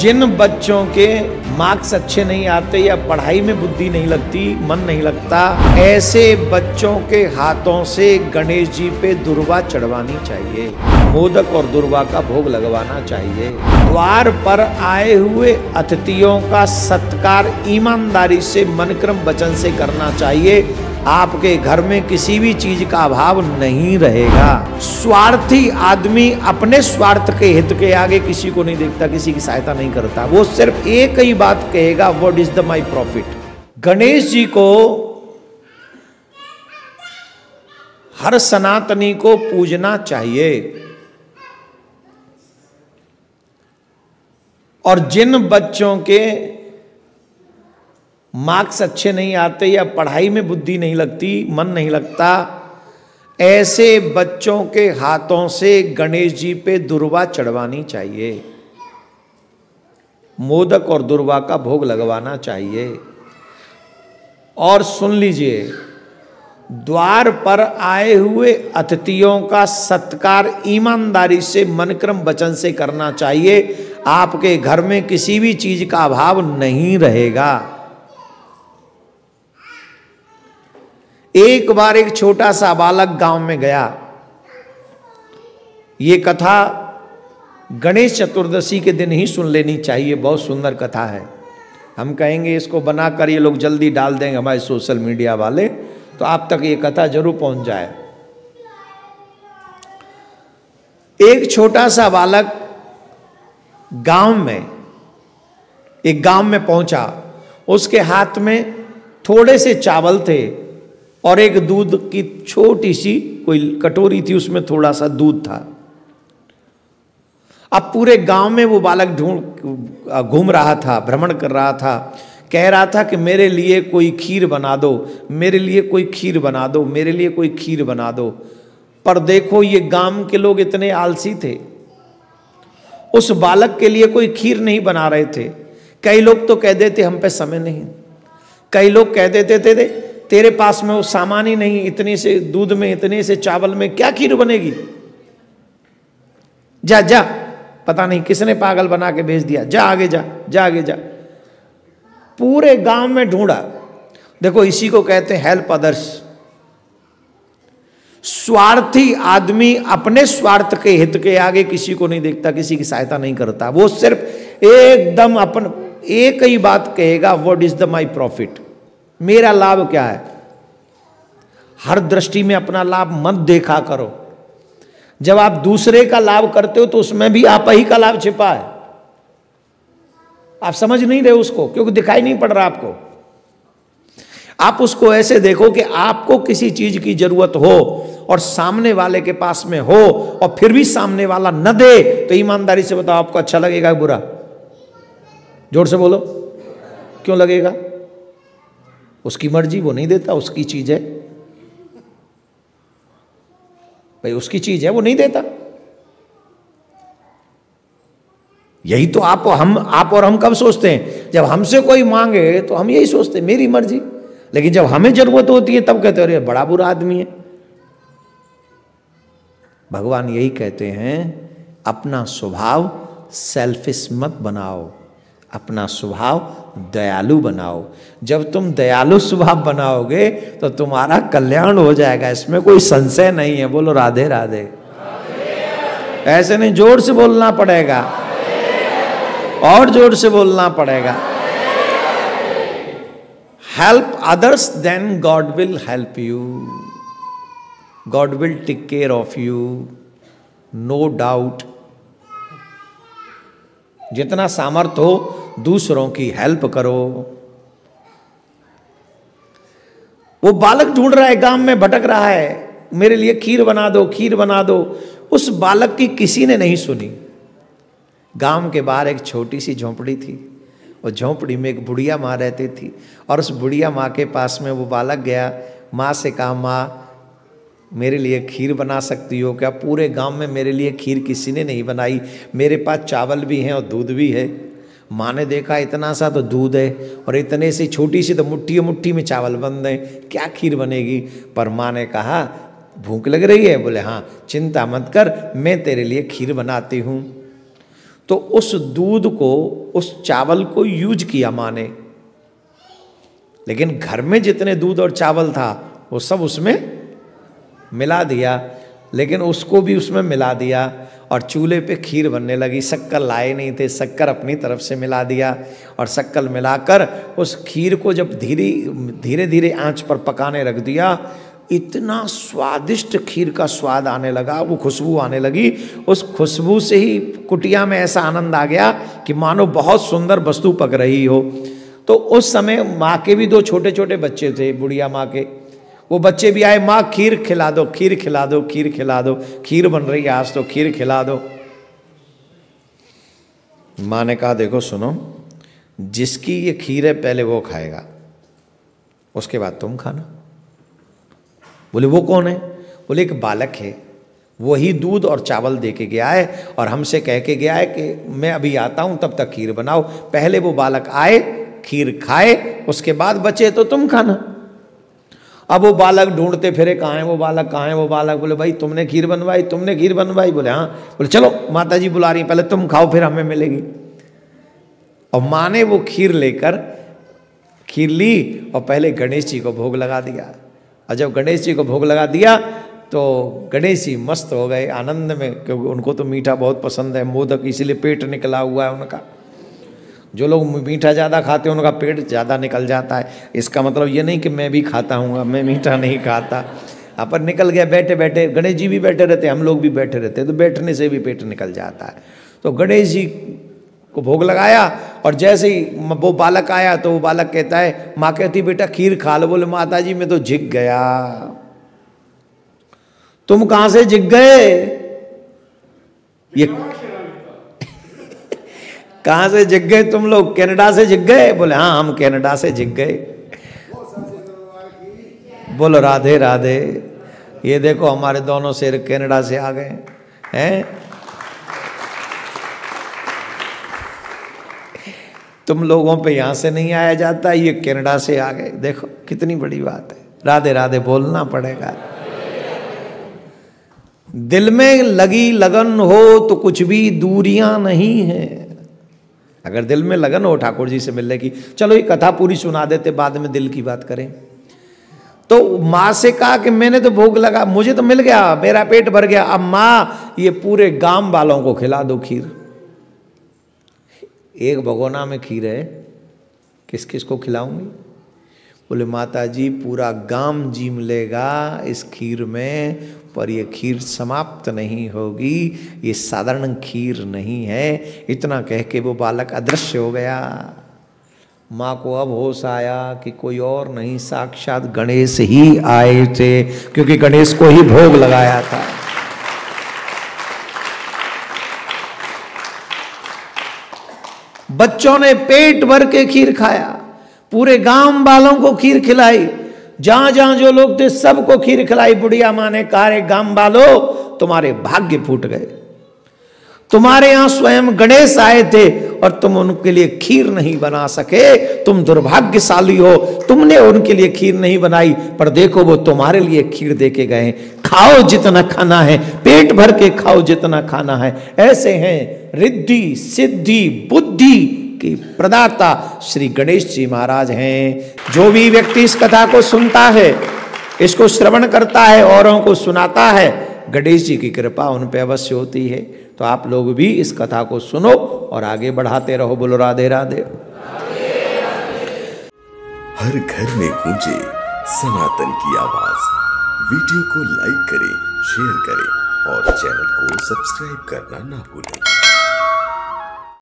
जिन बच्चों के मार्क्स अच्छे नहीं आते या पढ़ाई में बुद्धि नहीं लगती, मन नहीं लगता, ऐसे बच्चों के हाथों से गणेश जी पे दुर्वा चढ़वानी चाहिए, मोदक और दुर्वा का भोग लगवाना चाहिए। द्वार पर आए हुए अतिथियों का सत्कार ईमानदारी से मनक्रम वचन से करना चाहिए। आपके घर में किसी भी चीज का अभाव नहीं रहेगा। स्वार्थी आदमी अपने स्वार्थ के हित के आगे किसी को नहीं देखता, किसी की सहायता नहीं करता। वो सिर्फ एक ही बात कहेगा, what is the my profit. Ganesh ji को हर सनातनी को पूजना चाहिए। और जिन बच्चों के मार्क्स अच्छे नहीं आते या पढ़ाई में बुद्धि नहीं लगती, मन नहीं लगता, ऐसे बच्चों के हाथों से गणेश जी पे दुर्वा चढ़वानी चाहिए, मोदक और दुर्वा का भोग लगवाना चाहिए। और सुन लीजिए, द्वार पर आए हुए अतिथियों का सत्कार ईमानदारी से मनक्रम वचन से करना चाहिए। आपके घर में किसी भी चीज का अभाव नहीं रहेगा। एक बार एक छोटा सा बालक गांव में गया। ये कथा गणेश चतुर्दशी के दिन ही सुन लेनी चाहिए, बहुत सुंदर कथा है। हम कहेंगे इसको बनाकर ये लोग जल्दी डाल देंगे हमारे सोशल मीडिया वाले, तो आप तक ये कथा जरूर पहुंच जाए। एक छोटा सा बालक एक गांव में पहुंचा। उसके हाथ में थोड़े से चावल थे और एक दूध की छोटी सी कोई कटोरी थी, उसमें थोड़ा सा दूध था। अब पूरे गांव में वो बालक घूम रहा था, भ्रमण कर रहा था, कह रहा था कि मेरे लिए कोई खीर बना दो, मेरे लिए कोई खीर बना दो, मेरे लिए कोई खीर बना दो। पर देखो, ये गांव के लोग इतने आलसी थे, उस बालक के लिए कोई खीर नहीं बना रहे थे। कई लोग तो कह देते हम पे समय नहीं, कई लोग कह देते थे तेरे पास में वो सामान ही नहीं, इतने से दूध में, इतने से चावल में क्या खीर बनेगी, जा जा, पता नहीं किसने पागल बना के भेज दिया, जा आगे जा, जा आगे जा। पूरे गांव में ढूंढा। देखो, इसी को कहते हैं हेल्प अदर्स। स्वार्थी आदमी अपने स्वार्थ के हित के आगे किसी को नहीं देखता, किसी की सहायता नहीं करता। वो सिर्फ एकदम एक ही बात कहेगा, what is the my profit, मेरा लाभ क्या है। हर दृष्टि में अपना लाभ मत देखा करो। जब आप दूसरे का लाभ करते हो तो उसमें भी आप ही का लाभ छिपा है। आप समझ नहीं रहे उसको, क्योंकि दिखाई नहीं पड़ रहा आपको। आप उसको ऐसे देखो कि आपको किसी चीज की जरूरत हो और सामने वाले के पास में हो, और फिर भी सामने वाला न दे, तो ईमानदारी से बताओ, आपको अच्छा लगेगा बुरा? जोर से बोलो, क्यों लगेगा? उसकी मर्जी, वो नहीं देता, उसकी चीज है भाई, उसकी चीज है, वो नहीं देता। यही तो आप और हम कब सोचते हैं? जब हमसे कोई मांगे तो हम यही सोचते हैं मेरी मर्जी, लेकिन जब हमें जरूरत होती है तब कहते हैं अरे बड़ा बुरा आदमी है। भगवान यही कहते हैं, अपना स्वभाव सेल्फिश मत बनाओ, अपना स्वभाव दयालु बनाओ। जब तुम दयालु स्वभाव बनाओगे तो तुम्हारा कल्याण हो जाएगा, इसमें कोई संशय नहीं है। बोलो राधे राधे। ऐसे नहीं, जोर से बोलना पड़ेगा, और जोर से बोलना पड़ेगा। Help others then God will help you, God will take care of you, no doubt. जितना सामर्थ्य हो दूसरों की हेल्प करो। वो बालक ढूंढ रहा है, गांव में भटक रहा है, मेरे लिए खीर बना दो, खीर बना दो। उस बालक की किसी ने नहीं सुनी। गांव के बाहर एक छोटी सी झोंपड़ी थी। वो झोंपड़ी में एक बुढ़िया माँ रहती थी, और उस बुढ़िया माँ के पास में वो बालक गया। माँ से कहा, माँ मेरे लिए खीर बना सकती हो क्या? पूरे गांव में मेरे लिए खीर किसी ने नहीं बनाई, मेरे पास चावल भी हैं और दूध भी है। माँ ने देखा इतना सा तो दूध है और इतने सी छोटी सी तो मुट्ठी मुट्ठी में चावल बन रहे, क्या खीर बनेगी? पर माँ ने कहा भूख लग रही है? बोले हाँ, चिंता मत कर, मैं तेरे लिए खीर बनाती हूँ। तो उस दूध को, उस चावल को यूज किया माँ ने, लेकिन घर में जितने दूध और चावल था वो सब उसमें मिला दिया, लेकिन उसको भी उसमें मिला दिया और चूल्हे पे खीर बनने लगी। शक्कर लाए नहीं थे, शक्कर अपनी तरफ से मिला दिया और शक्कर मिलाकर उस खीर को जब धीरे धीरे आंच पर पकाने रख दिया, इतना स्वादिष्ट खीर का स्वाद आने लगा, वो खुशबू आने लगी। उस खुशबू से ही कुटिया में ऐसा आनंद आ गया कि मानो बहुत सुंदर वस्तु पक रही हो। तो उस समय माँ के भी 2 छोटे छोटे बच्चे थे, बुढ़िया माँ के। वो बच्चे भी आए, माँ खीर खिला दो, खीर खिला दो, खीर खिला दो, खीर बन रही है आज तो खीर खिला दो। माँ ने कहा देखो सुनो, जिसकी ये खीर है पहले वो खाएगा, उसके बाद तुम खाना। बोले वो कौन है? बोले एक बालक है, वही दूध और चावल दे के गया है और हमसे कह के गया है कि मैं अभी आता हूं तब तक खीर बनाओ। पहले वो बालक आए, खीर खाए, उसके बाद बचे तो तुम खाना। अब वो बालक ढूंढते फिरे, कहाँ है वो बालक, कहाँ है वो बालक। बोले भाई तुमने खीर बनवाई, तुमने खीर बनवाई? बोले हाँ। बोले चलो माता जी बुला रही, पहले तुम खाओ फिर हमें मिलेगी। और माँ ने वो खीर लेकर खीर ली और पहले गणेश जी को भोग लगा दिया। और जब गणेश जी को भोग लगा दिया तो गणेश जी मस्त हो गए आनंद में, क्योंकि उनको तो मीठा बहुत पसंद है, मोदक, इसीलिए पेट निकला हुआ है उनका। जो लोग मीठा ज़्यादा खाते हैं उनका पेट ज़्यादा निकल जाता है। इसका मतलब ये नहीं कि मैं भी खाता हूँ, मैं मीठा नहीं खाता, अपन निकल गया बैठे बैठे। गणेश जी भी बैठे रहते, हम लोग भी बैठे रहते, तो बैठने से भी पेट निकल जाता है। तो गणेश जी को भोग लगाया और जैसे ही वो बालक आया तो वो बालक कहता है, माँ कहती बेटा खीर खा लो। बोले माता जी मैं तो जिग गया। तुम कहां से जिग गए? ये कहां से जिग गए तुम लोग? कनाडा से जिग गए? बोले हाँ हम कनाडा से जिग गए। बोलो राधे राधे। ये देखो हमारे दोनों शेर कनाडा से आ गए हैं। तुम लोगों पे यहां से नहीं आया जाता, ये कनाडा से आ गए, देखो कितनी बड़ी बात है। राधे राधे बोलना पड़ेगा। दिल में लगी लगन हो तो कुछ भी दूरियां नहीं है। अगर दिल में लगन हो ठाकुर जी से मिलने की, चलो ये कथा पूरी सुना देते, बाद में दिल की बात करें। तो माँ से कहा कि मैंने तो भोग लगा, मुझे तो मिल गया, मेरा पेट भर गया, अब माँ ये पूरे गांव वालों को खिला दो खीर। एक भगोना में खीर है, किस किस को खिलाऊंगी? बोले माता जी पूरा गांव जीम लेगा इस खीर में, पर ये खीर समाप्त नहीं होगी, ये साधारण खीर नहीं है। इतना कह के वो बालक अदृश्य हो गया। माँ को अब होश आया कि कोई और नहीं, साक्षात गणेश ही आए थे, क्योंकि गणेश को ही भोग लगाया था। बच्चों ने पेट भर के खीर खाया, पूरे गांव वालों को खीर खिलाई, जहां जहां जो लोग थे सबको खीर खिलाई। बुढ़िया माँ ने कहा रे गांव वालों तुम्हारे भाग्य फूट गए, तुम्हारे यहां स्वयं गणेश आए थे और तुम उनके लिए खीर नहीं बना सके, तुम दुर्भाग्यशाली हो, तुमने उनके लिए खीर नहीं बनाई, पर देखो वो तुम्हारे लिए खीर दे के गए। खाओ जितना खाना है, पेट भर के खाओ जितना खाना है। ऐसे हैं रिद्धि सिद्धि बुद्धि की प्रदाता श्री गणेश जी महाराज हैं। जो भी व्यक्ति इस कथा को सुनता है, इसको श्रवण करता है, औरों को सुनाता है, गणेश जी की कृपा उन पे अवश्य होती है। तो आप लोग भी इस कथा को सुनो और आगे बढ़ाते रहो। बोलो राधे राधे। हर घर में गूंजे सनातन की आवाज। वीडियो को लाइक करें, शेयर करें और चैनल को सब्सक्राइब करना ना भूलें।